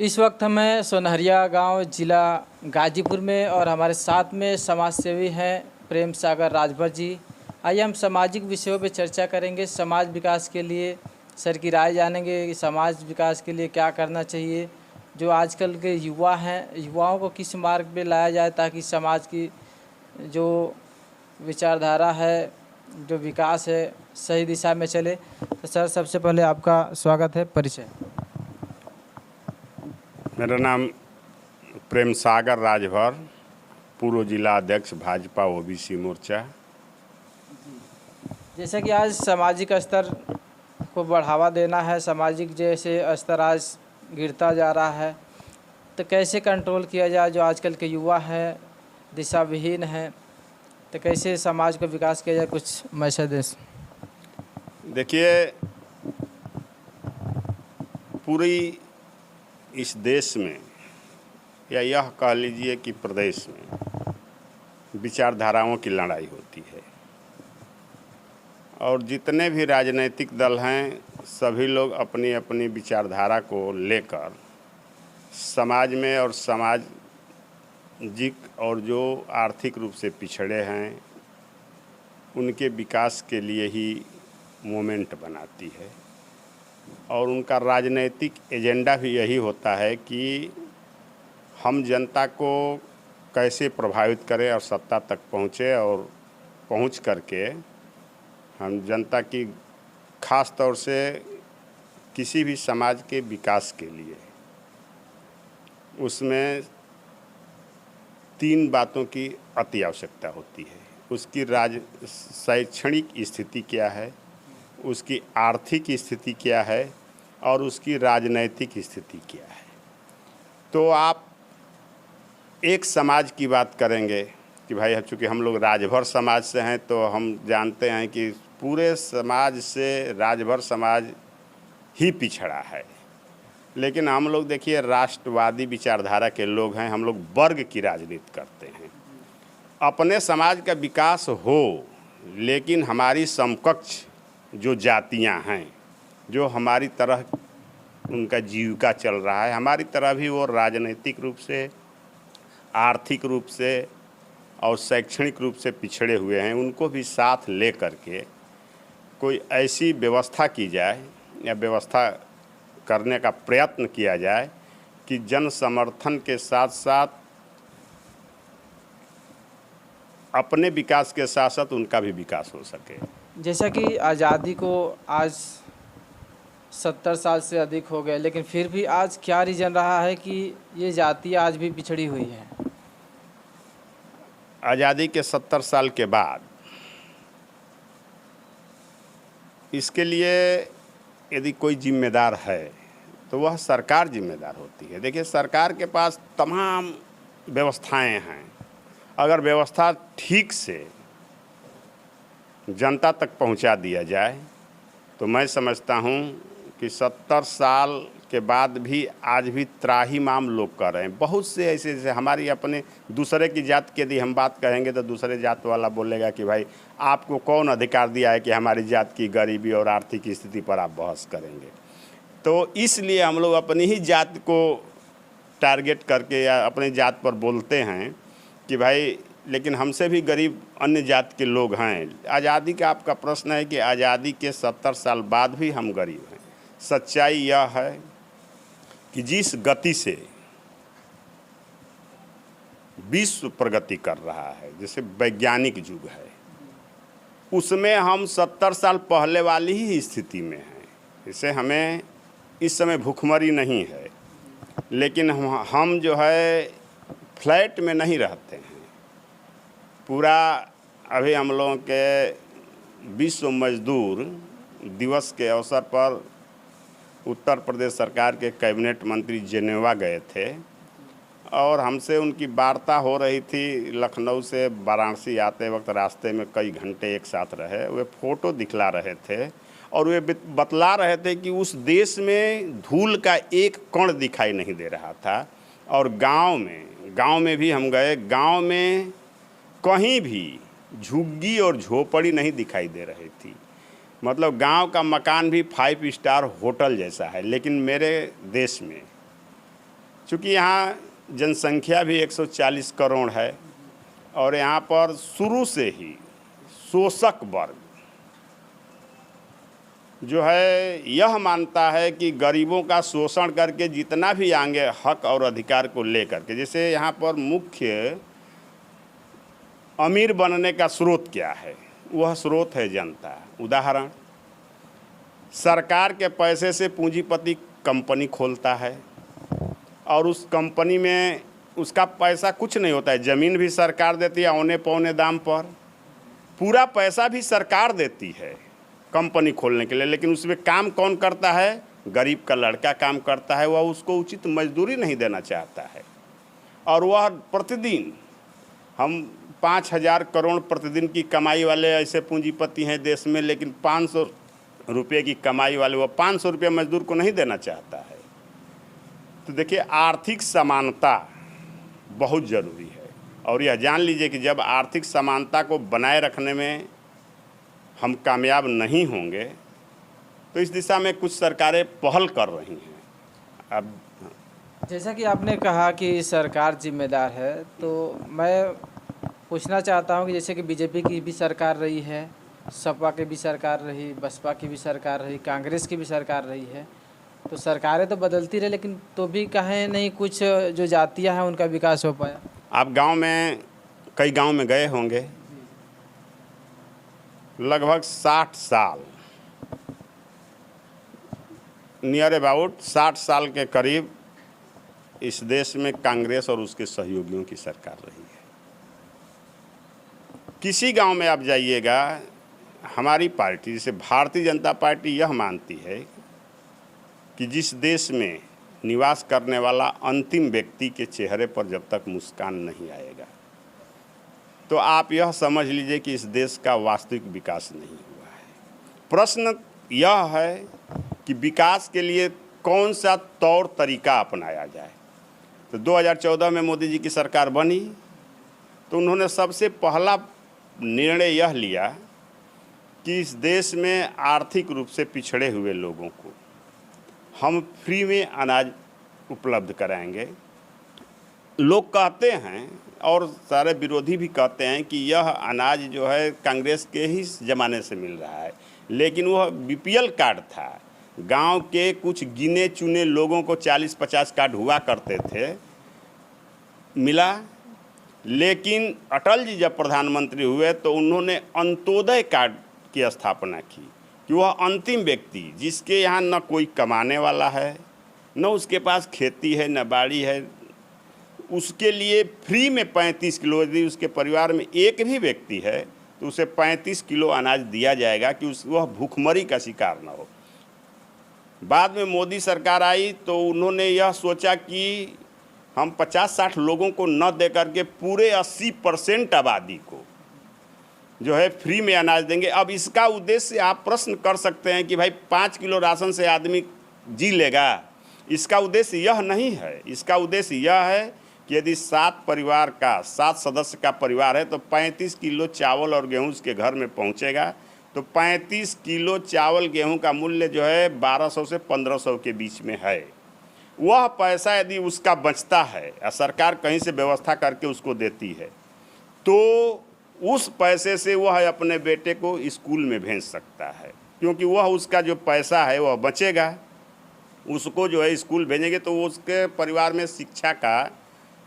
इस वक्त हमें सोनहरिया गांव जिला गाजीपुर में और हमारे साथ में समाज सेवी हैं प्रेम सागर राजभर जी। आइए हम सामाजिक विषयों पर चर्चा करेंगे। समाज विकास के लिए सर की राय जानेंगे कि समाज विकास के लिए क्या करना चाहिए। जो आजकल के युवा हैं, युवाओं को किस मार्ग पे लाया जाए ताकि समाज की जो विचारधारा है, जो विकास है, सही दिशा में चले। तो सर, सबसे पहले आपका स्वागत है। परिचय। मेरा नाम प्रेम सागर राजभर, पूर्व जिला अध्यक्ष भाजपा ओबीसी मोर्चा। जैसा कि आज सामाजिक स्तर को बढ़ावा देना है, सामाजिक जैसे स्तर आज गिरता जा रहा है, तो कैसे कंट्रोल किया जाए। जो आजकल के युवा हैं दिशा विहीन हैं, तो कैसे समाज का विकास किया जाए, कुछ मैसेज दें। देखिए, पूरी इस देश में या यह कह लीजिए कि प्रदेश में विचारधाराओं की लड़ाई होती है और जितने भी राजनीतिक दल हैं सभी लोग अपनी अपनी विचारधारा को लेकर समाज में और सामाजिक और जो आर्थिक रूप से पिछड़े हैं उनके विकास के लिए ही मूवमेंट बनाती है। और उनका राजनीतिक एजेंडा भी यही होता है कि हम जनता को कैसे प्रभावित करें और सत्ता तक पहुँचे और पहुँच करके हम जनता की खास तौर से किसी भी समाज के विकास के लिए उसमें 3 बातों की अति आवश्यकता होती है। उसकी शैक्षणिक स्थिति क्या है, उसकी आर्थिक स्थिति क्या है और उसकी राजनैतिक स्थिति क्या है। तो आप एक समाज की बात करेंगे कि भाई चूँकि हम लोग राजभर समाज से हैं तो हम जानते हैं कि पूरे समाज से राजभर समाज ही पिछड़ा है। लेकिन हम लोग देखिए राष्ट्रवादी विचारधारा के लोग हैं, हम लोग वर्ग की राजनीति करते हैं। अपने समाज का विकास हो लेकिन हमारी समकक्ष जो जातियां हैं, जो हमारी तरह उनका जीविका चल रहा है, हमारी तरह भी वो राजनीतिक रूप से, आर्थिक रूप से और शैक्षणिक रूप से पिछड़े हुए हैं, उनको भी साथ ले करके कोई ऐसी व्यवस्था की जाए या व्यवस्था करने का प्रयत्न किया जाए कि जन समर्थन के साथ साथ अपने विकास के साथ साथ उनका भी विकास हो सके। जैसा कि आज़ादी को आज 70 साल से अधिक हो गए, लेकिन फिर भी आज क्या रीज़न रहा है कि ये जाति आज भी पिछड़ी हुई है। आज़ादी के 70 साल के बाद इसके लिए यदि कोई जिम्मेदार है तो वह सरकार जिम्मेदार होती है। देखिए, सरकार के पास तमाम व्यवस्थाएं हैं। अगर व्यवस्था ठीक से जनता तक पहुंचा दिया जाए तो मैं समझता हूं कि 70 साल के बाद भी आज भी त्राहिमाम लोग कर रहे हैं। बहुत से ऐसे जैसे हमारी अपने दूसरे की जात की यदि हम बात कहेंगे तो दूसरे जात वाला बोलेगा कि भाई आपको कौन अधिकार दिया है कि हमारी जात की गरीबी और आर्थिक स्थिति पर आप बहस करेंगे। तो इसलिए हम लोग अपनी ही जात को टारगेट करके या अपनी जात पर बोलते हैं कि भाई लेकिन हमसे भी गरीब अन्य जात के लोग हैं। आज़ादी का आपका प्रश्न है कि आज़ादी के 70 साल बाद भी हम गरीब हैं। सच्चाई यह है कि जिस गति से विश्व प्रगति कर रहा है, जैसे वैज्ञानिक युग है, उसमें हम 70 साल पहले वाली ही स्थिति में हैं। जैसे हमें इस समय भूखमरी नहीं है, लेकिन हम जो है फ्लैट में नहीं रहते हैं। पूरा अभी हम लोगों के विश्व मजदूर दिवस के अवसर पर उत्तर प्रदेश सरकार के कैबिनेट मंत्री जेनेवा गए थे और हमसे उनकी वार्ता हो रही थी। लखनऊ से वाराणसी आते वक्त रास्ते में कई घंटे एक साथ रहे। वे फ़ोटो दिखला रहे थे और वे बतला रहे थे कि उस देश में धूल का एक कण दिखाई नहीं दे रहा था। और गांव में भी हम गए, गांव में कहीं भी झुग्गी और झोपड़ी नहीं दिखाई दे रही थी। मतलब गांव का मकान भी 5 स्टार होटल जैसा है। लेकिन मेरे देश में चूँकि यहाँ जनसंख्या भी 140 करोड़ है और यहाँ पर शुरू से ही शोषक वर्ग जो है यह मानता है कि गरीबों का शोषण करके जितना भी आगे हक और अधिकार को लेकर के, जैसे यहाँ पर मुख्य अमीर बनने का स्रोत क्या है, वह स्रोत है जनता। उदाहरण, सरकार के पैसे से पूंजीपति कंपनी खोलता है और उस कंपनी में उसका पैसा कुछ नहीं होता है, ज़मीन भी सरकार देती है औने पौने दाम पर, पूरा पैसा भी सरकार देती है कंपनी खोलने के लिए, लेकिन उसमें काम कौन करता है? गरीब का लड़का काम करता है, वह उसको उचित मजदूरी नहीं देना चाहता है और वह प्रतिदिन, हम 5,000 करोड़ प्रतिदिन की कमाई वाले ऐसे पूंजीपति हैं देश में, लेकिन 500 रुपये की कमाई वाले वह 500 रुपये मजदूर को नहीं देना चाहता है। तो देखिए, आर्थिक समानता बहुत ज़रूरी है और यह जान लीजिए कि जब आर्थिक समानता को बनाए रखने में हम कामयाब नहीं होंगे तो इस दिशा में कुछ सरकारें पहल कर रही हैं। अब जैसा कि आपने कहा कि सरकार जिम्मेदार है, तो मैं पूछना चाहता हूं कि जैसे कि बीजेपी की भी सरकार रही है, सपा की भी सरकार रही, बसपा की भी सरकार रही, कांग्रेस की भी सरकार रही है, तो सरकारें तो बदलती रही, लेकिन तो भी कहीं नहीं कुछ जो जातियां हैं उनका विकास हो पाया। आप गांव में, कई गांव में गए होंगे, लगभग 60 साल, नियर अबाउट 60 साल के करीब इस देश में कांग्रेस और उसके सहयोगियों की सरकार रही है। किसी गांव में आप जाइएगा, हमारी पार्टी जैसे भारतीय जनता पार्टी यह मानती है कि जिस देश में निवास करने वाला अंतिम व्यक्ति के चेहरे पर जब तक मुस्कान नहीं आएगा तो आप यह समझ लीजिए कि इस देश का वास्तविक विकास नहीं हुआ है। प्रश्न यह है कि विकास के लिए कौन सा तौर तरीका अपनाया जाए। तो 2014 में मोदी जी की सरकार बनी तो उन्होंने सबसे पहला निर्णय यह लिया कि इस देश में आर्थिक रूप से पिछड़े हुए लोगों को हम फ्री में अनाज उपलब्ध कराएंगे। लोग कहते हैं और सारे विरोधी भी कहते हैं कि यह अनाज जो है कांग्रेस के ही ज़माने से मिल रहा है, लेकिन वह बीपीएल कार्ड था। गांव के कुछ गिने चुने लोगों को 40-50 कार्ड हुआ करते थे, मिला। लेकिन अटल जी जब प्रधानमंत्री हुए तो उन्होंने अंत्योदय कार्ड की स्थापना की कि वह अंतिम व्यक्ति जिसके यहाँ न कोई कमाने वाला है, न उसके पास खेती है, न बाड़ी है, उसके लिए फ्री में 35 किलो, यदि उसके परिवार में एक भी व्यक्ति है तो उसे 35 किलो अनाज दिया जाएगा कि वह भूखमरी का शिकार न हो। बाद में मोदी सरकार आई तो उन्होंने यह सोचा कि हम 50-60 लोगों को न दे करके पूरे 80% आबादी को जो है फ्री में अनाज देंगे। अब इसका उद्देश्य आप प्रश्न कर सकते हैं कि भाई 5 किलो राशन से आदमी जी लेगा। इसका उद्देश्य यह नहीं है। इसका उद्देश्य यह है कि यदि 7 सदस्य का परिवार है तो 35 किलो चावल और गेहूँ उसके घर में पहुँचेगा। तो 35 किलो चावल गेहूं का मूल्य जो है 1200 से 1500 के बीच में है। वह पैसा यदि उसका बचता है या सरकार कहीं से व्यवस्था करके उसको देती है तो उस पैसे से वह अपने बेटे को स्कूल में भेज सकता है, क्योंकि वह उसका जो पैसा है वह बचेगा। उसको जो है स्कूल भेजेंगे तो उसके परिवार में शिक्षा का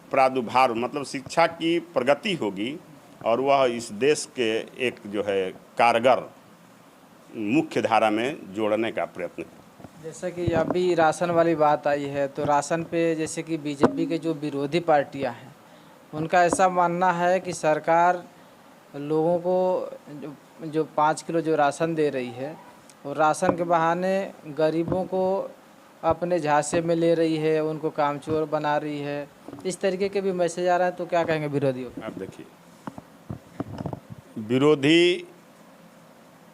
प्रादुर्भाव, मतलब शिक्षा की प्रगति होगी और वह इस देश के एक जो है कारगर मुख्य धारा में जोड़ने का प्रयत्न। जैसा कि अभी राशन वाली बात आई है, तो राशन पे जैसे कि बीजेपी के जो विरोधी पार्टियां हैं उनका ऐसा मानना है कि सरकार लोगों को जो 5 किलो जो राशन दे रही है और राशन के बहाने गरीबों को अपने झांसे में ले रही है, उनको कामचोर बना रही है। इस तरीके के भी मैसेज आ रहा है, तो क्या कहेंगे विरोधियों? आप देखिए, विरोधी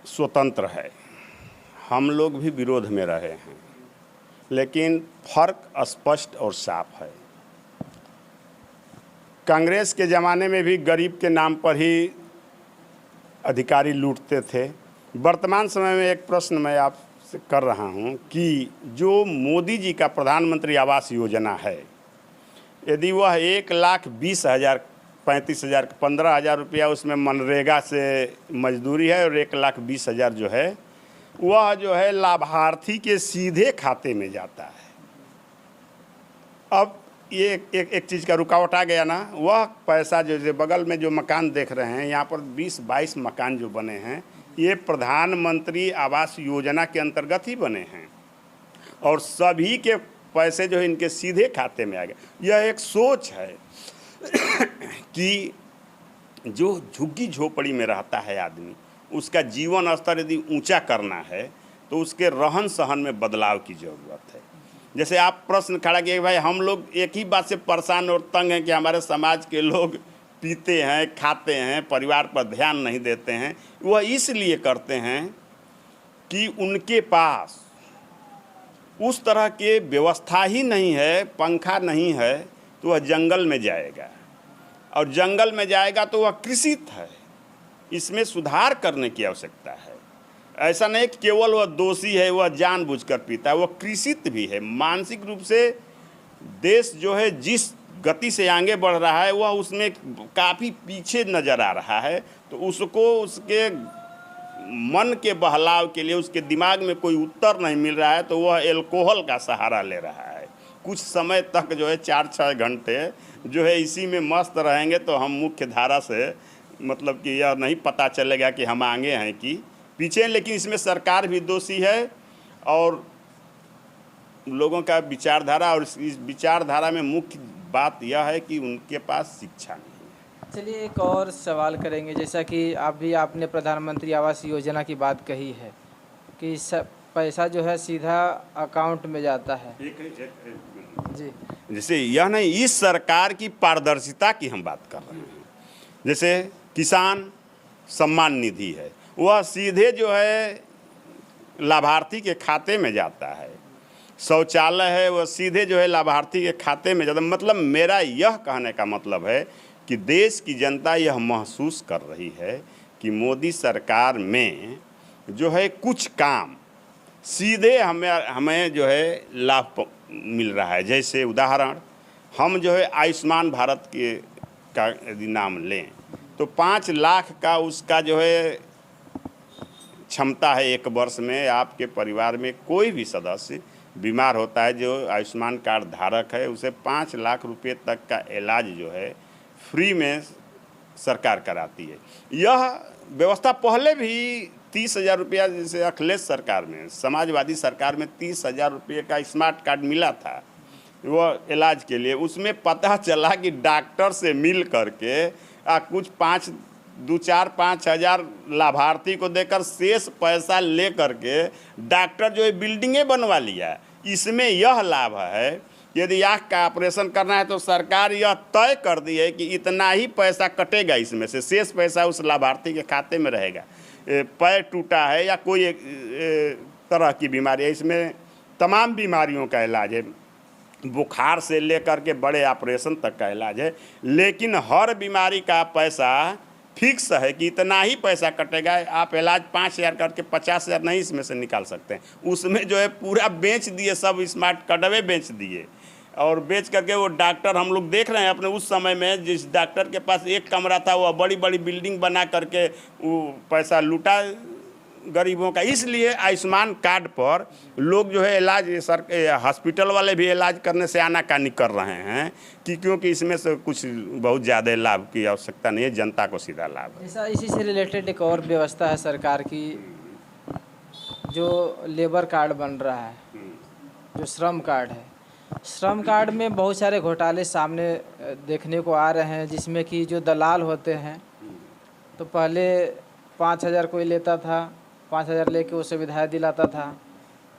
स्वतंत्र है, हम लोग भी विरोध में रहे हैं, लेकिन फर्क स्पष्ट और साफ है। कांग्रेस के ज़माने में भी गरीब के नाम पर ही अधिकारी लूटते थे। वर्तमान समय में एक प्रश्न मैं आपसे कर रहा हूं कि जो मोदी जी का प्रधानमंत्री आवास योजना है यदि वह 1,20,000 35,000 15,000 रुपया उसमें मनरेगा से मजदूरी है और 1,20,000 जो है वह जो है लाभार्थी के सीधे खाते में जाता है। अब ये एक चीज़ का रुकावट आ गया ना, वह पैसा जो बगल में जो मकान देख रहे हैं, यहाँ पर 20-22 मकान जो बने हैं, ये प्रधानमंत्री आवास योजना के अंतर्गत ही बने हैं और सभी के पैसे जो है इनके सीधे खाते में आ गए। यह एक सोच है कि जो झुग्गी झोपड़ी में रहता है आदमी, उसका जीवन स्तर यदि ऊंचा करना है तो उसके रहन सहन में बदलाव की ज़रूरत है। जैसे आप प्रश्न खड़ा किए भाई, हम लोग एक ही बात से परेशान और तंग हैं कि हमारे समाज के लोग पीते हैं, खाते हैं, परिवार पर ध्यान नहीं देते हैं। वह इसलिए करते हैं कि उनके पास उस तरह के व्यवस्था ही नहीं है, पंखा नहीं है, तो वह जंगल में जाएगा और जंगल में जाएगा तो वह कृषित है। इसमें सुधार करने की आवश्यकता है। ऐसा नहीं कि केवल वह दोषी है, वह जानबूझकर पीता है, वह कृषित भी है। मानसिक रूप से देश जो है जिस गति से आगे बढ़ रहा है वह उसमें काफ़ी पीछे नज़र आ रहा है। तो उसको उसके मन के बहलाव के लिए उसके दिमाग में कोई उत्तर नहीं मिल रहा है तो वह एल्कोहल का सहारा ले रहा है। कुछ समय तक जो है 4-6 घंटे जो है इसी में मस्त रहेंगे तो हम मुख्य धारा से मतलब कि यह नहीं पता चलेगा कि हम आगे हैं कि पीछे। लेकिन इसमें सरकार भी दोषी है और लोगों का विचारधारा, और इस विचारधारा में मुख्य बात यह है कि उनके पास शिक्षा नहीं है। चलिए एक और सवाल करेंगे, जैसा कि आपने प्रधानमंत्री आवास योजना की बात कही है कि पैसा जो है सीधा अकाउंट में जाता है। जी, जैसे यह नहीं, इस सरकार की पारदर्शिता की हम बात कर रहे हैं। जैसे किसान सम्मान निधि है, वह सीधे जो है लाभार्थी के खाते में जाता है। शौचालय है, वह सीधे जो है लाभार्थी के खाते में जाता है। मतलब मेरा यह कहने का मतलब है कि देश की जनता यह महसूस कर रही है कि मोदी सरकार में जो है कुछ काम सीधे हमें जो है लाभ मिल रहा है। जैसे उदाहरण, हम जो है आयुष्मान भारत का यदि नाम लें तो 5 लाख का उसका जो है क्षमता है। एक वर्ष में आपके परिवार में कोई भी सदस्य बीमार होता है जो आयुष्मान कार्ड धारक है, उसे 5 लाख रुपए तक का इलाज जो है फ्री में सरकार कराती है। यह व्यवस्था पहले भी 30,000 रुपया, जैसे अखिलेश सरकार में, समाजवादी सरकार में 30,000 रुपये का स्मार्ट कार्ड मिला था वो इलाज के लिए। उसमें पता चला कि डॉक्टर से मिल करके कुछ 5 हज़ार लाभार्थी को देकर शेष पैसा ले करके डॉक्टर जो है बिल्डिंगें बनवा लिया। इसमें यह लाभ है, यदि आँख का ऑपरेशन करना है तो सरकार यह तय कर दी है कि इतना ही पैसा कटेगा, इसमें से शेष पैसा उस लाभार्थी के खाते में रहेगा। पैर टूटा है या कोई एक तरह की बीमारी है, इसमें तमाम बीमारियों का इलाज है, बुखार से लेकर के बड़े ऑपरेशन तक का इलाज है। लेकिन हर बीमारी का पैसा फिक्स है कि इतना ही पैसा कटेगा। आप इलाज 5,000 करके 50,000 नहीं इसमें से निकाल सकते हैं। उसमें जो है पूरा बेच दिए, सब स्मार्ट कार्डवे बेच दिए और बेच करके वो डॉक्टर हम लोग देख रहे हैं अपने उस समय में जिस डॉक्टर के पास एक कमरा था वह बड़ी बड़ी बिल्डिंग बना करके वो पैसा लूटा गरीबों का। इसलिए आयुष्मान कार्ड पर लोग जो है इलाज हॉस्पिटल वाले भी इलाज करने से आनाकानी कर रहे हैं कि क्योंकि इसमें से कुछ बहुत ज़्यादा लाभ की आवश्यकता नहीं है, जनता को सीधा लाभ है। ऐसा इसी से रिलेटेड एक और व्यवस्था है सरकार की, जो लेबर कार्ड बन रहा है, जो श्रम कार्ड है। श्रम कार्ड में बहुत सारे घोटाले सामने देखने को आ रहे हैं, जिसमें कि जो दलाल होते हैं तो पहले 5,000 कोई लेता था, 5,000 लेके वो सुविधाएँ दिलाता था,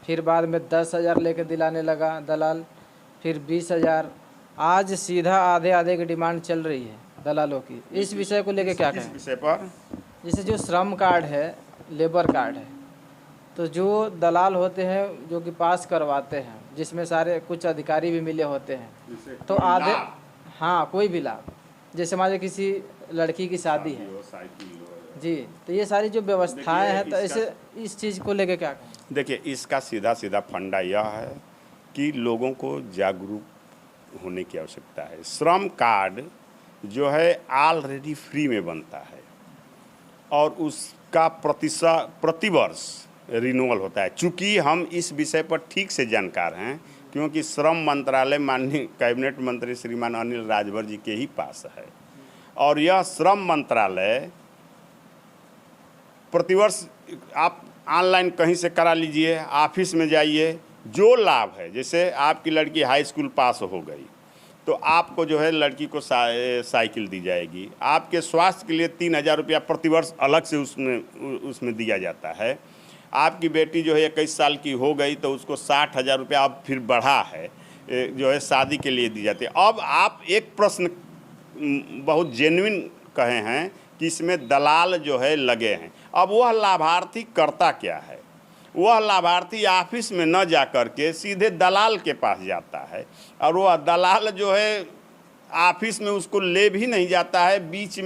फिर बाद में 10,000 लेके दिलाने लगा दलाल, फिर 20,000, आज सीधा आधे की डिमांड चल रही है दलालों की। इस विषय को लेके क्या कहें? इस विषय पर जैसे जो श्रम कार्ड है, लेबर कार्ड है, तो जो दलाल होते हैं जो कि पास करवाते हैं, जिसमें सारे कुछ अधिकारी भी मिले होते हैं, तो आधे, हाँ कोई भी लाभ, जैसे मान लीजिए किसी लड़की की शादी है जी, तो ये सारी जो व्यवस्थाएं हैं, तो ऐसे इस चीज़ को लेके क्या कहें? देखिए, इसका सीधा फंडा यह है कि लोगों को जागरूक होने की आवश्यकता है। श्रम कार्ड जो है ऑलरेडी फ्री में बनता है और उसका प्रतिवर्ष रिन्यूअल होता है। चूँकि हम इस विषय पर ठीक से जानकार हैं, क्योंकि श्रम मंत्रालय माननीय कैबिनेट मंत्री श्रीमान अनिल राजभर जी के ही पास है, और यह श्रम मंत्रालय प्रतिवर्ष आप ऑनलाइन कहीं से करा लीजिए, ऑफिस में जाइए, जो लाभ है, जैसे आपकी लड़की हाई स्कूल पास हो गई तो आपको जो है लड़की को साइकिल दी जाएगी, आपके स्वास्थ्य के लिए 3,000 रुपया प्रतिवर्ष अलग से उसमें दिया जाता है। आपकी बेटी जो है 21 साल की हो गई तो उसको 60,000 रुपया अब फिर बढ़ा है जो है शादी के लिए दी जाती है। अब आप एक प्रश्न बहुत जेन्युइन कहे हैं कि इसमें दलाल जो है लगे हैं। अब वह लाभार्थी करता क्या है? वह लाभार्थी ऑफिस में न जा कर के सीधे दलाल के पास जाता है, और वह दलाल जो है ऑफिस में उसको ले भी नहीं जाता है, बीच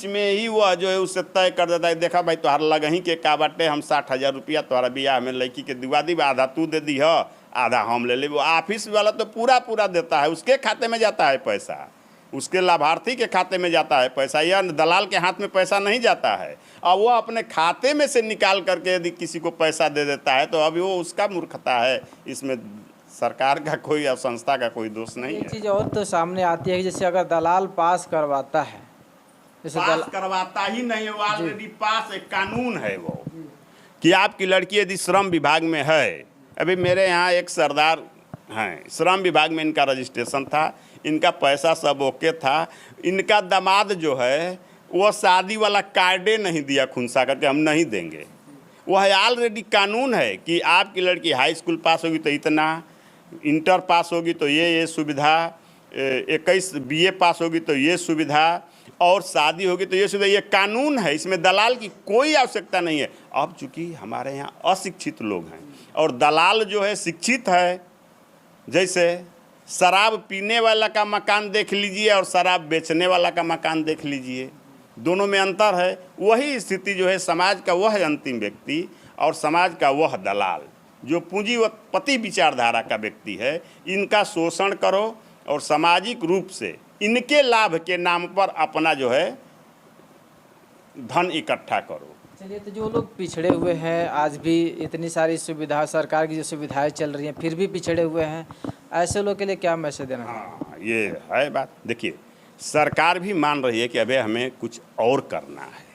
में ही वह जो है उससे तय कर देता है, देखा भाई तोहार लगही के का बाटे, हम 60,000 रुपया तोहरा बियाह में लड़की के दिवा दी, आधा तू दे दी है, आधा हम ले ले। वो ऑफिस वाला तो पूरा देता है, उसके खाते में जाता है पैसा, उसके लाभार्थी के खाते में जाता है पैसा, या दलाल के हाथ में पैसा नहीं जाता है। और वो अपने खाते में से निकाल करके यदि किसी को पैसा दे देता है तो अभी वो उसका मूर्खता है, इसमें सरकार का कोई या संस्था का कोई दोष नहीं है। एक चीज़ और तो सामने आती है कि जैसे अगर दलाल पास करवाता है, जैसे पास करवाता ही नहीं है, वो ऑलरेडी पास एक कानून है वो, कि आपकी लड़की यदि श्रम विभाग में है, अभी मेरे यहाँ एक सरदार हैं, श्रम विभाग में इनका रजिस्ट्रेशन था, इनका पैसा सब ओके था, इनका दामाद जो है वो शादी वाला कार्डे नहीं दिया, खुनसा करके हम नहीं देंगे। वह ऑलरेडी कानून है कि आपकी लड़की हाई स्कूल पास होगी तो इतना, इंटर पास होगी तो ये सुविधा, 21 BA पास होगी तो ये सुविधा, और शादी होगी तो ये सुविधा। ये कानून है, इसमें दलाल की कोई आवश्यकता नहीं है। अब चूँकि हमारे यहाँ अशिक्षित लोग हैं और दलाल जो है शिक्षित है, जैसे शराब पीने वाला का मकान देख लीजिए और शराब बेचने वाला का मकान देख लीजिए, दोनों में अंतर है। वही स्थिति जो है समाज का वह अंतिम व्यक्ति और समाज का वह दलाल जो पूंजीपति विचारधारा का व्यक्ति है, इनका शोषण करो और सामाजिक रूप से इनके लाभ के नाम पर अपना जो है धन इकट्ठा करो। चलिए, तो जो लोग पिछड़े हुए हैं, आज भी इतनी सारी सुविधा, सरकार की जो सुविधाएं चल रही हैं, फिर भी पिछड़े हुए हैं, ऐसे लोग के लिए क्या मैसेज देना? हाँ, ये है बात। देखिए, सरकार भी मान रही है कि अबे हमें कुछ और करना है,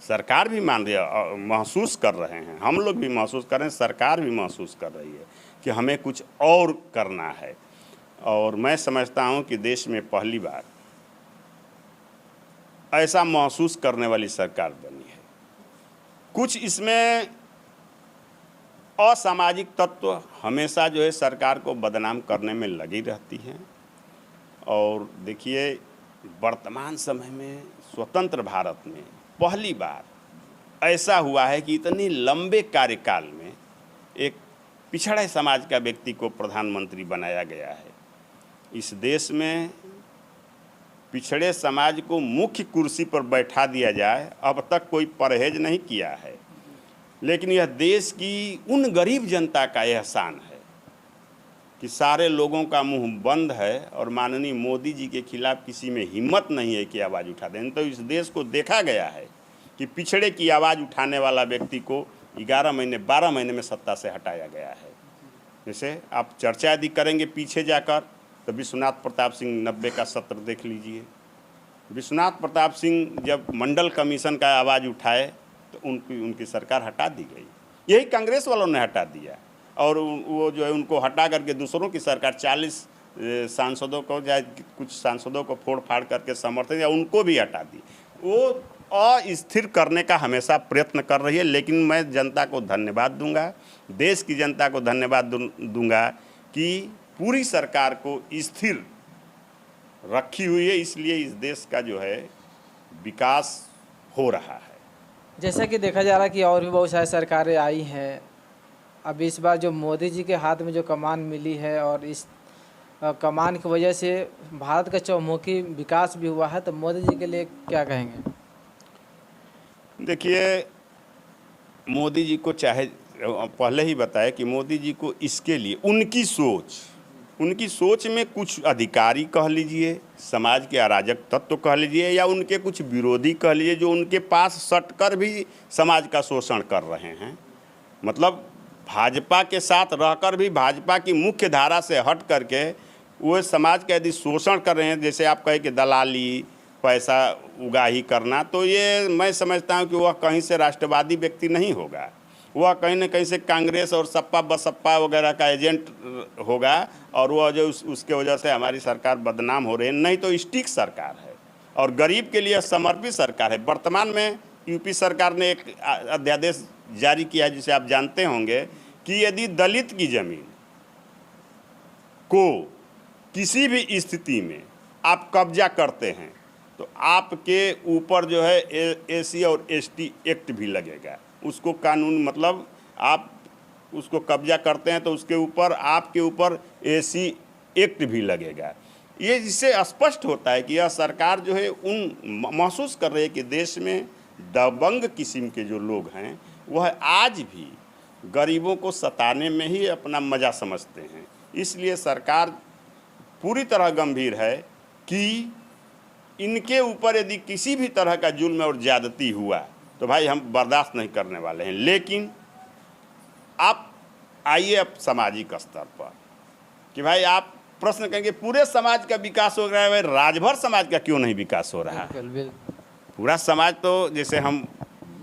सरकार भी मान रही है, महसूस कर रहे हैं, हम लोग भी महसूस कर रहे हैं, सरकार भी महसूस कर रही है कि हमें कुछ और करना है। और मैं समझता हूँ कि देश में पहली बार ऐसा महसूस करने वाली सरकार बनी है। कुछ इसमें असामाजिक तत्व हमेशा जो है सरकार को बदनाम करने में लगी रहती हैं। और देखिए, वर्तमान समय में स्वतंत्र भारत में पहली बार ऐसा हुआ है कि इतनी लंबे कार्यकाल में एक पिछड़े समाज का व्यक्ति को प्रधानमंत्री बनाया गया है। इस देश में पिछड़े समाज को मुख्य कुर्सी पर बैठा दिया जाए, अब तक कोई परहेज नहीं किया है, लेकिन यह देश की उन गरीब जनता का एहसान है कि सारे लोगों का मुंह बंद है और माननीय मोदी जी के खिलाफ किसी में हिम्मत नहीं है कि आवाज़ उठा दें। तो इस देश को देखा गया है कि पिछड़े की आवाज़ उठाने वाला व्यक्ति को 11 महीने 12 महीने में सत्ता से हटाया गया है। जैसे आप चर्चा यदि करेंगे पीछे जाकर तो विश्वनाथ प्रताप सिंह 90 का सत्र देख लीजिए। विश्वनाथ प्रताप सिंह जब मंडल कमीशन का आवाज़ उठाए तो उनकी सरकार हटा दी गई, यही कांग्रेस वालों ने हटा दिया। और वो जो है उनको हटा करके दूसरों की सरकार 40 सांसदों को या कुछ सांसदों को फोड़ फाड़ करके समर्थन या उनको भी हटा दी। वो अस्थिर करने का हमेशा प्रयत्न कर रही है। लेकिन मैं जनता को धन्यवाद दूंगा, देश की जनता को धन्यवाद दूंगा कि पूरी सरकार को स्थिर रखी हुई है, इसलिए इस देश का जो है विकास हो रहा है। जैसा कि देखा जा रहा है कि और भी बहुत सारी सरकारें आई हैं, अब इस बार जो मोदी जी के हाथ में जो कमान मिली है और इस कमान की वजह से भारत का चौमुखी विकास भी हुआ है, तो मोदी जी के लिए क्या कहेंगे? देखिए, मोदी जी को चाहे पहले ही बताया कि मोदी जी को इसके लिए उनकी सोच, उनकी सोच में कुछ अधिकारी कह लीजिए, समाज के अराजक तत्व कह लीजिए, या उनके कुछ विरोधी कह लीजिए, जो उनके पास सटकर भी समाज का शोषण कर रहे हैं। मतलब भाजपा के साथ रहकर भी भाजपा की मुख्य धारा से हट करके वो समाज का यदि शोषण कर रहे हैं, जैसे आप कहें कि दलाली, पैसा उगाही करना, तो ये मैं समझता हूँ कि वह कहीं से राष्ट्रवादी व्यक्ति नहीं होगा, वह कहीं न कहीं से कांग्रेस और सपा बसपा वगैरह का एजेंट होगा, और वह जो उसके वजह से हमारी सरकार बदनाम हो रही है। नहीं तो स्टिक सरकार है और गरीब के लिए समर्पित सरकार है। वर्तमान में यूपी सरकार ने एक अध्यादेश जारी किया है, जिसे आप जानते होंगे, कि यदि दलित की जमीन को किसी भी स्थिति में आप कब्जा करते हैं तो आपके ऊपर जो है एसी और एसटी एक्ट भी लगेगा। उसको कानून, मतलब आप उसको कब्जा करते हैं तो उसके ऊपर आपके ऊपर एसी एक्ट भी लगेगा। ये इससे स्पष्ट होता है कि यह सरकार जो है महसूस कर रही है कि देश में दबंग किस्म के जो लोग हैं वह आज भी गरीबों को सताने में ही अपना मज़ा समझते हैं। इसलिए सरकार पूरी तरह गंभीर है कि इनके ऊपर यदि किसी भी तरह का जुल्म और ज़्यादती हुआ तो भाई हम बर्दाश्त नहीं करने वाले हैं। लेकिन आप आइए अब सामाजिक स्तर पर कि भाई आप प्रश्न करेंगे पूरे समाज का विकास हो रहा है, राजभर समाज का क्यों नहीं विकास हो रहा है? पूरा समाज तो जैसे हम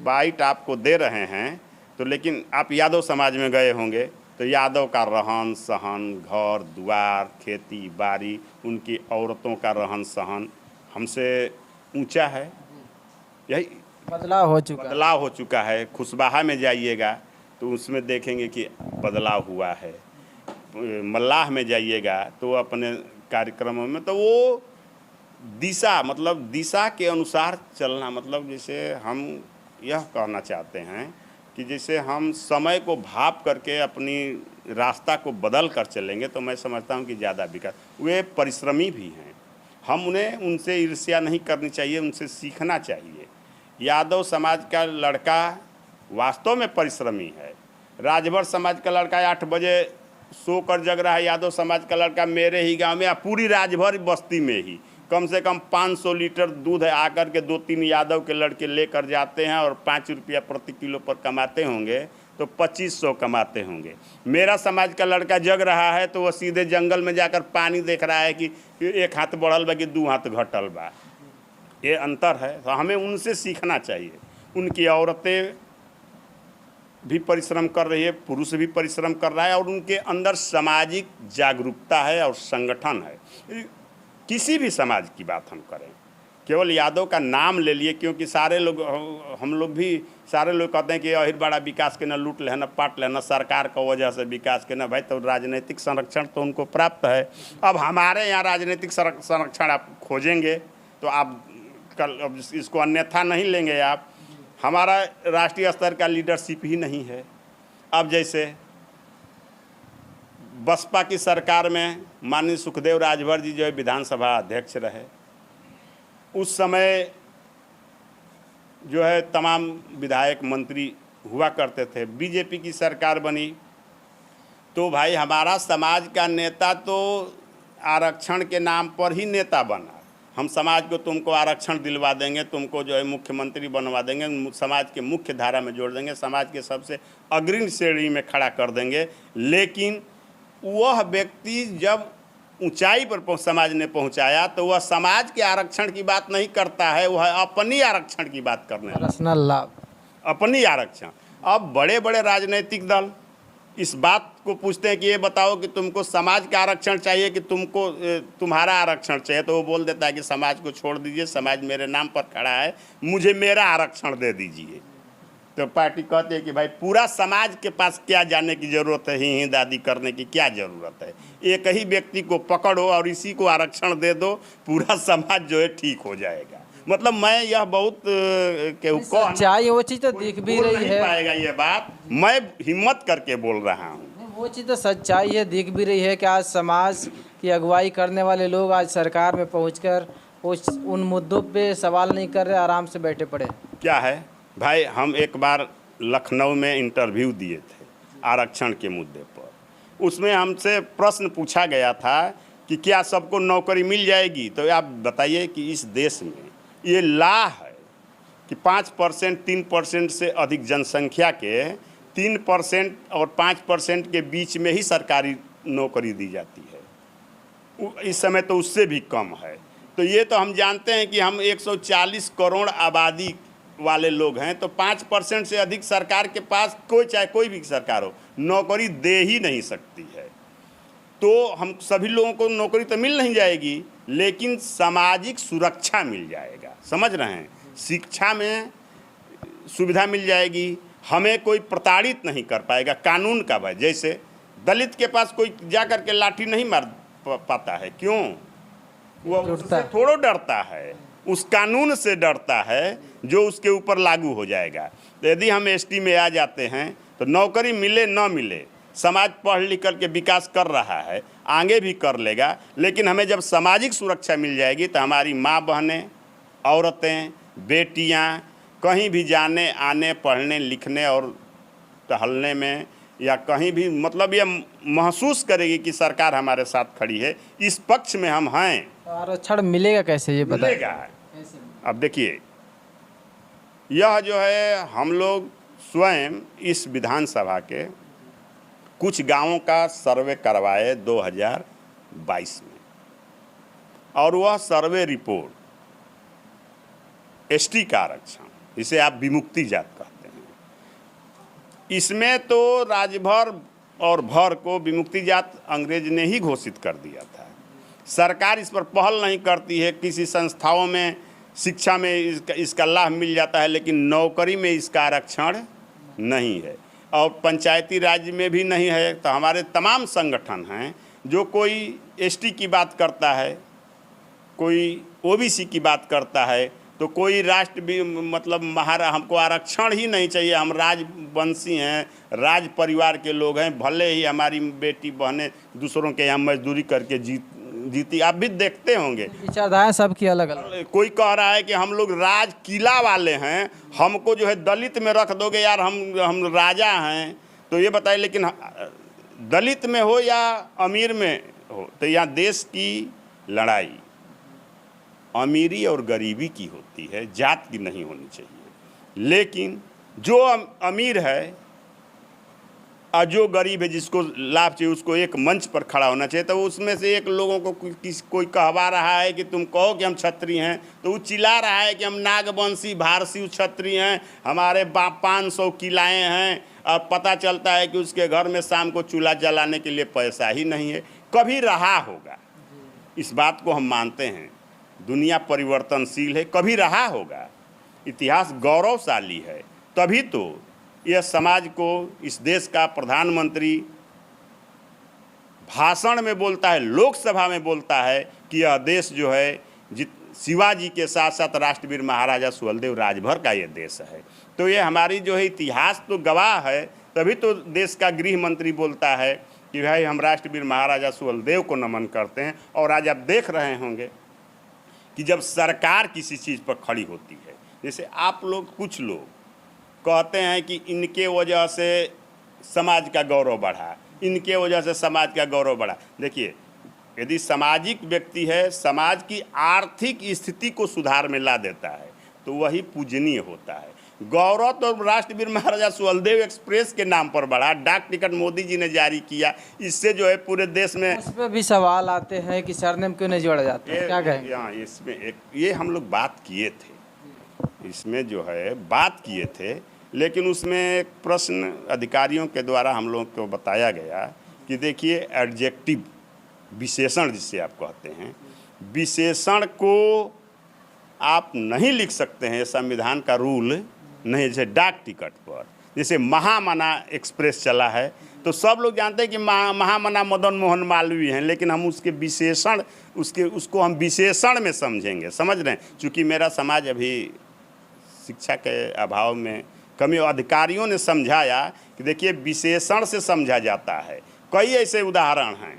बाइट आपको दे रहे हैं, तो लेकिन आप यादव समाज में गए होंगे तो यादव का रहन सहन, घर द्वार, खेती बाड़ी, उनकी औरतों का रहन सहन हमसे ऊंचा है। यही बदलाव हो चुका है। खुशबहा में जाइएगा तो उसमें देखेंगे कि बदलाव हुआ है। मल्लाह में जाइएगा तो अपने कार्यक्रमों में तो वो दिशा, मतलब दिशा के अनुसार चलना, मतलब जैसे हम यह कहना चाहते हैं कि जैसे हम समय को भाप करके अपनी रास्ता को बदल कर चलेंगे तो मैं समझता हूं कि ज़्यादा विकास। वे परिश्रमी भी हैं, हम उन्हें उनसे ईर्ष्या नहीं करनी चाहिए, उनसे सीखना चाहिए। यादव समाज का लड़का वास्तव में परिश्रमी है। राजभर समाज का लड़का 8 बजे सोकर जग रहा है, यादव समाज का लड़का मेरे ही गांव में या पूरी राजभर बस्ती में ही कम से कम 500 लीटर दूध है आकर के 2-3 यादव के लड़के लेकर जाते हैं और 5 रुपया प्रति किलो पर कमाते होंगे तो 2500 कमाते होंगे। मेरा समाज का लड़का जग रहा है तो वह सीधे जंगल में जाकर पानी देख रहा है कि 1 हाथ बढ़ल बा कि 2 हाथ घटल बा। ये अंतर है, तो हमें उनसे सीखना चाहिए। उनकी औरतें भी परिश्रम कर रही है, पुरुष भी परिश्रम कर रहा है और उनके अंदर सामाजिक जागरूकता है और संगठन है। किसी भी समाज की बात हम करें, केवल यादव का नाम ले लिए, क्योंकि सारे लोग, हम लोग भी सारे लोग कहते हैं कि अहिर बड़ा विकास के न लूट ले न पाट ले न सरकार का वजह से विकास के न। भाई तो राजनीतिक संरक्षण तो उनको प्राप्त है। अब हमारे यहाँ राजनीतिक संरक्षण आप खोजेंगे तो आप कल अब इसको अन्यथा नहीं लेंगे आप। हमारा राष्ट्रीय स्तर का लीडरशिप ही नहीं है। अब जैसे बसपा की सरकार में माननीय सुखदेव राजभर जी जो है विधानसभा अध्यक्ष रहे, उस समय जो है तमाम विधायक मंत्री हुआ करते थे। बीजेपी की सरकार बनी तो भाई हमारा समाज का नेता तो आरक्षण के नाम पर ही नेता बना। हम समाज को तुमको आरक्षण दिलवा देंगे, तुमको जो है मुख्यमंत्री बनवा देंगे, समाज के मुख्य धारा में जोड़ देंगे, समाज के सबसे अग्रणी श्रेणी में खड़ा कर देंगे। लेकिन वह व्यक्ति जब ऊंचाई पर समाज ने पहुंचाया तो वह समाज के आरक्षण की बात नहीं करता है, वह अपनी आरक्षण की बात करने लगा, पर्सनल लाभ, अपनी आरक्षण। अब बड़े बड़े राजनीतिक दल इस बात को पूछते हैं कि ये बताओ कि तुमको समाज का आरक्षण चाहिए कि तुमको तुम्हारा आरक्षण चाहिए, तो वो बोल देता है कि समाज को छोड़ दीजिए, समाज मेरे नाम पर खड़ा है, मुझे मेरा आरक्षण दे दीजिए। तो पार्टी कहती है कि भाई पूरा समाज के पास क्या जाने की ज़रूरत है, ही दादी करने की क्या ज़रूरत है, एक ही व्यक्ति को पकड़ो और इसी को आरक्षण दे दो, पूरा समाज जो है ठीक हो जाएगा। मतलब मैं यह बहुत सच्चाई वो चीज़ तो दिख भी रही है, पाएगा ये बात मैं हिम्मत करके बोल रहा हूँ। वो चीज़ तो सच्चाई है, दिख भी रही है कि आज समाज की अगुवाई करने वाले लोग आज सरकार में पहुंचकर उन मुद्दों पे सवाल नहीं कर रहे, आराम से बैठे पड़े। क्या है भाई, हम एक बार लखनऊ में इंटरव्यू दिए थे आरक्षण के मुद्दे पर, उसमें हमसे प्रश्न पूछा गया था कि क्या सबको नौकरी मिल जाएगी। तो आप बताइए कि इस देश में ये लॉ है कि 5% 3% से अधिक जनसंख्या के 3% और 5% के बीच में ही सरकारी नौकरी दी जाती है। इस समय तो उससे भी कम है। तो ये तो हम जानते हैं कि हम 140 करोड़ आबादी वाले लोग हैं, तो 5% से अधिक सरकार के पास चाहे कोई भी सरकार हो, नौकरी दे ही नहीं सकती है। तो हम सभी लोगों को नौकरी तो मिल नहीं जाएगी, लेकिन सामाजिक सुरक्षा मिल जाएगा। समझ रहे हैं? शिक्षा में सुविधा मिल जाएगी, हमें कोई प्रताड़ित नहीं कर पाएगा कानून का भय। जैसे दलित के पास कोई जा कर के लाठी नहीं मार पाता है, क्यों? वो उससे थोड़ा डरता है, उस कानून से डरता है जो उसके ऊपर लागू हो जाएगा। तो यदि हम एसटी में आ जाते हैं तो नौकरी मिले न मिले, समाज पढ़ लिख कर के विकास कर रहा है, आगे भी कर लेगा। लेकिन हमें जब सामाजिक सुरक्षा मिल जाएगी तो हमारी माँ बहनें, औरतें, बेटियाँ कहीं भी जाने आने, पढ़ने लिखने और टहलने में या कहीं भी, मतलब ये महसूस करेगी कि सरकार हमारे साथ खड़ी है, इस पक्ष में हम हैं। आरक्षण मिलेगा कैसे, ये बताइए। मिलेगा। अब देखिए, यह जो है हम लोग स्वयं इस विधानसभा के कुछ गांवों का सर्वे करवाए 2022 में, और वह सर्वे रिपोर्ट एसटी का आरक्षण, इसे आप विमुक्ति जात कहते हैं, इसमें तो राजभर और भर को विमुक्ति जात अंग्रेज ने ही घोषित कर दिया था। सरकार इस पर पहल नहीं करती है। किसी संस्थाओं में शिक्षा में इसका लाभ मिल जाता है, लेकिन नौकरी में इसका आरक्षण नहीं है, और पंचायती राज में भी नहीं है। तो हमारे तमाम संगठन हैं, जो कोई एसटी की बात करता है, कोई ओबीसी की बात करता है, तो कोई राष्ट्र भी, मतलब हमको आरक्षण ही नहीं चाहिए, हम राजवंशी हैं, राज परिवार के लोग हैं, भले ही हमारी बेटी बहनें दूसरों के यहाँ मजदूरी करके जीती। आप भी देखते होंगे विचारधाराएं सबकी अलग अलग। कोई कह रहा है कि हम लोग राज किला वाले हैं, हमको जो है दलित में रख दोगे यार, हम राजा हैं। तो ये बताइए, लेकिन दलित में हो या अमीर में हो, तो यहाँ देश की लड़ाई अमीरी और गरीबी की होती है, जात की नहीं होनी चाहिए। लेकिन जो अमीर है और जो गरीब है, जिसको लाभ चाहिए, उसको एक मंच पर खड़ा होना चाहिए। तो उसमें से एक लोगों को कोई कहवा रहा है कि तुम कहो कि हम क्षत्रिय हैं, तो वो चिल्ला रहा है कि हम नागवंशी भारसी क्षत्रिय हैं, हमारे 500 किलाएँ हैं, और पता चलता है कि उसके घर में शाम को चूल्हा जलाने के लिए पैसा ही नहीं है। कभी रहा होगा, इस बात को हम मानते हैं। दुनिया परिवर्तनशील है, कभी रहा होगा, इतिहास गौरवशाली है। तभी तो यह समाज को, इस देश का प्रधानमंत्री भाषण में बोलता है, लोकसभा में बोलता है कि यह देश जो है शिवाजी के साथ साथ राष्ट्रवीर महाराजा सुहेलदेव राजभर का ये देश है। तो ये हमारी जो है इतिहास तो गवाह है। तभी तो देश का गृह मंत्री बोलता है कि भाई हम राष्ट्रवीर महाराजा सुहेलदेव को नमन करते हैं। और आज आप देख रहे होंगे कि जब सरकार किसी चीज़ पर खड़ी होती है, जैसे आप लोग, कुछ लोग कहते हैं कि इनके वजह से समाज का गौरव बढ़ा, इनके वजह से समाज का गौरव बढ़ा। देखिए, यदि सामाजिक व्यक्ति है, समाज की आर्थिक स्थिति को सुधार में ला देता है, तो वही पूजनीय होता है। गौरव तो राष्ट्रवीर महाराजा सुहेलदेव एक्सप्रेस के नाम पर बढ़ा, डाक टिकट मोदी जी ने जारी किया, इससे जो है पूरे देश में। उस पर भी सवाल आते हैं कि सरनेम क्यों नहीं जोड़ा जाता है, क्या कहेंगे? यहाँ इसमें ये हम लोग बात किए थे, इसमें जो है बात किए थे, लेकिन उसमें एक प्रश्न अधिकारियों के द्वारा हम लोग को बताया गया कि देखिए, एडजेक्टिव, विशेषण जिसे आप कहते हैं, विशेषण को आप नहीं लिख सकते हैं, संविधान का रूल नहीं। जैसे डाक टिकट पर जैसे महामना एक्सप्रेस चला है, तो सब लोग जानते हैं कि महामना मदन मोहन मालवीय हैं, लेकिन हम उसके विशेषण, उसको हम विशेषण में समझेंगे। समझ रहे हैं? चूँकि मेरा समाज अभी शिक्षा के अभाव में कमी, अधिकारियों ने समझाया कि देखिए, विशेषण से समझा जाता है। कई ऐसे उदाहरण हैं,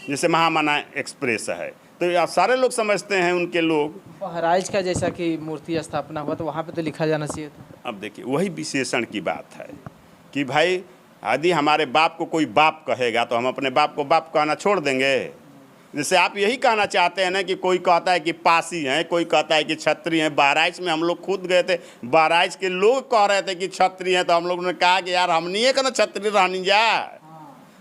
जैसे महामना एक्सप्रेस है, तो आप सारे लोग समझते हैं, उनके लोग। बहराइच का जैसा कि मूर्ति स्थापना हुआ, तो वहाँ पे तो लिखा जाना चाहिए था। अब देखिए, वही विशेषण की बात है कि भाई यदि हमारे बाप को कोई बाप कहेगा तो हम अपने बाप को बाप कहना छोड़ देंगे? जैसे आप यही कहना चाहते हैं ना कि कोई कहता है कि पासी हैं, कोई कहता है कि क्षत्रिय हैं। बहराइच में हम लोग खुद गए थे, बहराइच के लोग कह रहे थे कि क्षत्रिय हैं, तो हम लोगों ने कहा कि यार हम नहीं है ना क्षत्रिय रहनी जा,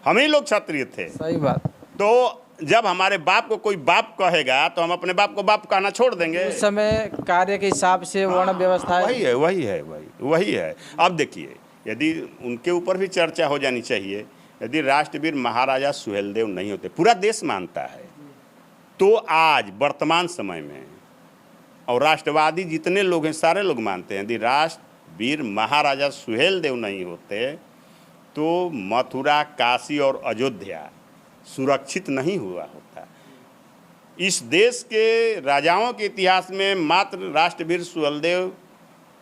हम ही लोग क्षत्रिय थे। सही बात। तो जब हमारे बाप को कोई बाप कहेगा तो हम अपने बाप को बाप कहना छोड़ देंगे? उस समय कार्य के हिसाब से वर्ण व्यवस्था वही है। अब देखिए, यदि उनके ऊपर भी चर्चा हो जानी चाहिए। यदि राष्ट्रवीर महाराजा सुहेलदेव नहीं होते, पूरा देश मानता है, तो आज वर्तमान समय में और राष्ट्रवादी जितने लोग हैं सारे लोग मानते हैं, यदि राष्ट्रवीर महाराजा सुहेलदेव नहीं होते तो मथुरा, काशी और अयोध्या सुरक्षित नहीं हुआ होता। इस देश के राजाओं के इतिहास में मात्र राष्ट्रवीर सुहेलदेव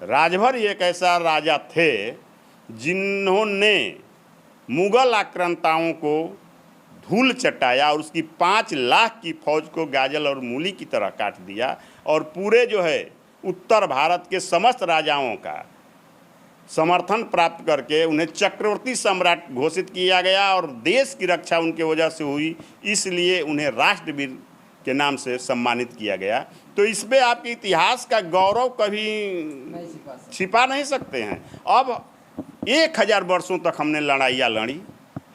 राजभर एक ऐसा राजा थे जिन्होंने मुगल आक्रांताओं को धूल चटाया और उसकी 5 लाख की फौज को गाजल और मूली की तरह काट दिया, और पूरे जो है उत्तर भारत के समस्त राजाओं का समर्थन प्राप्त करके उन्हें चक्रवर्ती सम्राट घोषित किया गया और देश की रक्षा उनके वजह से हुई, इसलिए उन्हें राष्ट्रवीर के नाम से सम्मानित किया गया। तो इसमें आपके इतिहास का गौरव कभी छिपा नहीं सकते हैं। अब 1000 वर्षों तक हमने लड़ाइयाँ लड़ी,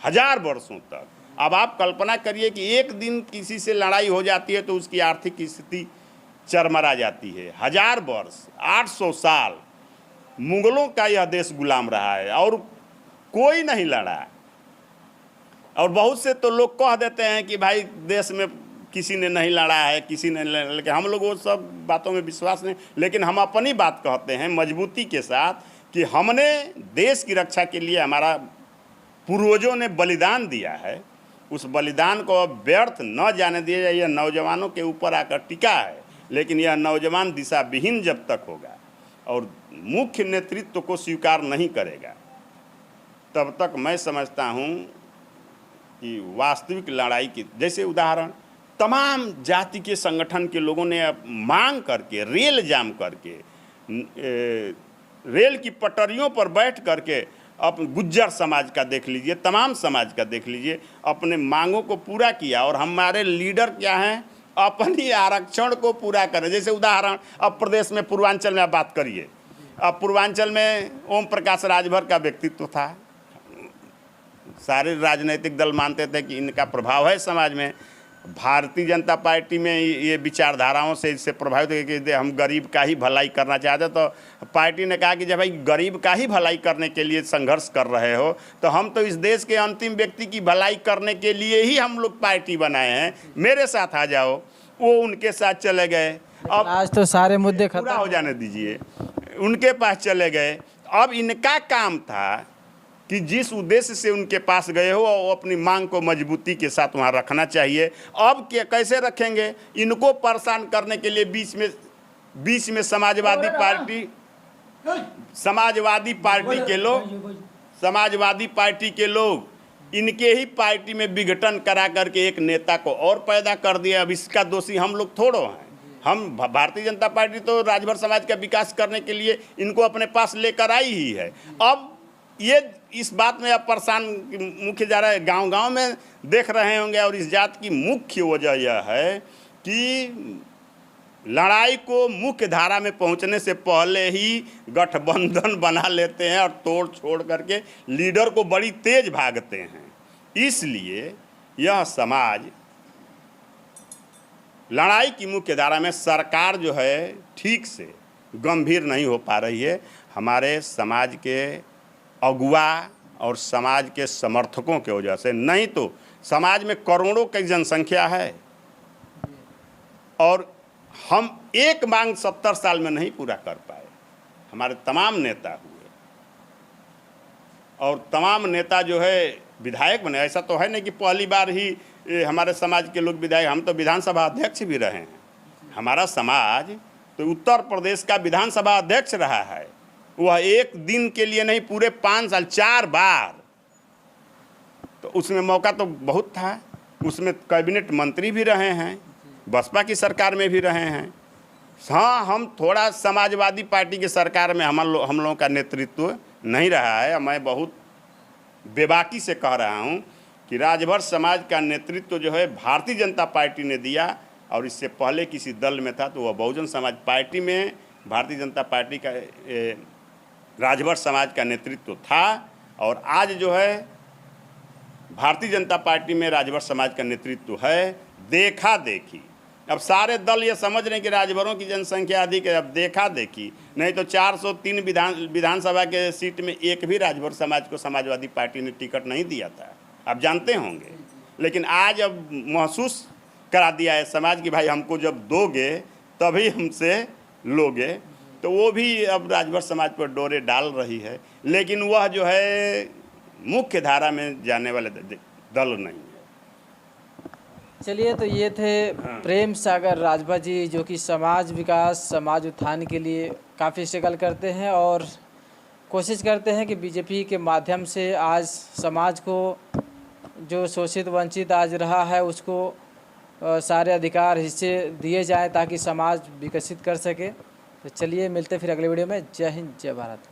1000 वर्षों तक। अब आप कल्पना करिए कि एक दिन किसी से लड़ाई हो जाती है तो उसकी आर्थिक स्थिति चरमरा जाती है। 1000 वर्ष, 800 साल मुगलों का यह देश गुलाम रहा है और कोई नहीं लड़ा। और बहुत से तो लोग कह देते हैं कि भाई देश में किसी ने नहीं लड़ा है, किसी ने, लेकिन हम लोग वो सब बातों में विश्वास नहीं। लेकिन हम अपनी बात कहते हैं मजबूती के साथ कि हमने देश की रक्षा के लिए, हमारा पूर्वजों ने बलिदान दिया है, उस बलिदान को व्यर्थ न जाने दिया जाए। यह नौजवानों के ऊपर आकर टिका है, लेकिन यह नौजवान दिशा विहीन जब तक होगा और मुख्य नेतृत्व को स्वीकार नहीं करेगा, तब तक मैं समझता हूँ कि वास्तविक लड़ाई की, जैसे उदाहरण तमाम जाति के संगठन के लोगों ने अब मांग करके, रेल जाम करके, रेल की पटरियों पर बैठ करके, अब गुज्जर समाज का देख लीजिए, तमाम समाज का देख लीजिए, अपने मांगों को पूरा किया। और हमारे लीडर क्या हैं, अपनी आरक्षण को पूरा करें। जैसे उदाहरण, अब प्रदेश में पूर्वांचल में आप बात करिए, अब पूर्वांचल में ओम प्रकाश राजभर का व्यक्तित्व था, सारे राजनीतिक दल मानते थे कि इनका प्रभाव है समाज में। भारतीय जनता पार्टी में ये विचारधाराओं से इससे प्रभावित है कि हम गरीब का ही भलाई करना चाहते, तो पार्टी ने कहा कि जब भाई गरीब का ही भलाई करने के लिए संघर्ष कर रहे हो तो हम तो इस देश के अंतिम व्यक्ति की भलाई करने के लिए ही हम लोग पार्टी बनाए हैं, मेरे साथ आ जाओ। वो उनके साथ चले गए। अब आज तो सारे मुद्दे पूरा हो जाने दीजिए, उनके पास चले गए। अब इनका काम था कि जिस उद्देश्य से उनके पास गए हो वो अपनी मांग को मजबूती के साथ वहाँ रखना चाहिए। अब क्या कैसे रखेंगे? इनको परेशान करने के लिए बीच में समाजवादी पार्टी के लोग इनके ही पार्टी में विघटन करा करके एक नेता को और पैदा कर दिया। अब इसका दोषी हम लोग थोड़ो हैं। हम भारतीय जनता पार्टी तो राजभर समाज का विकास करने के लिए इनको अपने पास लेकर आई ही है। अब ये इस बात में अब परेशान मुख्य जा रहा है, गांव-गांव में देख रहे होंगे। और इस जात की मुख्य वजह यह है कि लड़ाई को मुख्य धारा में पहुंचने से पहले ही गठबंधन बना लेते हैं और तोड़ छोड़ करके लीडर को बड़ी तेज भागते हैं। इसलिए यह समाज लड़ाई की मुख्य धारा में, सरकार जो है ठीक से गंभीर नहीं हो पा रही है। हमारे समाज के अगुआ और समाज के समर्थकों की वजह से, नहीं तो समाज में करोड़ों की जनसंख्या है और हम एक मांग 70 साल में नहीं पूरा कर पाए। हमारे तमाम नेता हुए और तमाम नेता जो है विधायक बने। ऐसा तो है नहीं कि पहली बार ही हमारे समाज के लोग विधायक, हम तो विधानसभा अध्यक्ष भी रहे हैं। हमारा समाज तो उत्तर प्रदेश का विधानसभा अध्यक्ष रहा है, वह एक दिन के लिए नहीं, पूरे 5 साल 4 बार। तो उसमें मौका तो बहुत था, उसमें कैबिनेट मंत्री भी रहे हैं, बसपा की सरकार में भी रहे हैं। हाँ, हम थोड़ा समाजवादी पार्टी की सरकार में हम लोगों का नेतृत्व नहीं रहा है। मैं बहुत बेबाकी से कह रहा हूँ कि राजभर समाज का नेतृत्व जो है भारतीय जनता पार्टी ने दिया, और इससे पहले किसी दल में था तो वह बहुजन समाज पार्टी में भारतीय जनता पार्टी का राजभर समाज का नेतृत्व था, और आज जो है भारतीय जनता पार्टी में राजभर समाज का नेतृत्व है। देखा देखी अब सारे दल ये समझ रहे हैं कि राजभरों की जनसंख्या अधिक है, अब देखा देखी, नहीं तो 403 विधानसभा के सीट में एक भी राजभर समाज को समाजवादी पार्टी ने टिकट नहीं दिया था, आप जानते होंगे। लेकिन आज अब महसूस करा दिया है समाज की भाई हमको जब दोगे तभी हमसे लोगे, तो वो भी अब राजभर समाज पर डोरे डाल रही है, लेकिन वह जो है मुख्य धारा में जाने वाले दल नहीं है। चलिए, तो ये थे प्रेम सागर राजभर जी, जो कि समाज विकास, समाज उत्थान के लिए काफ़ी स्ट्रगल करते हैं और कोशिश करते हैं कि बीजेपी के माध्यम से आज समाज को जो शोषित वंचित आज रहा है उसको सारे अधिकार हिस्से दिए जाएं ताकि समाज विकसित कर सके। तो चलिए मिलते फिर अगले वीडियो में। जय हिंद, जय भारत।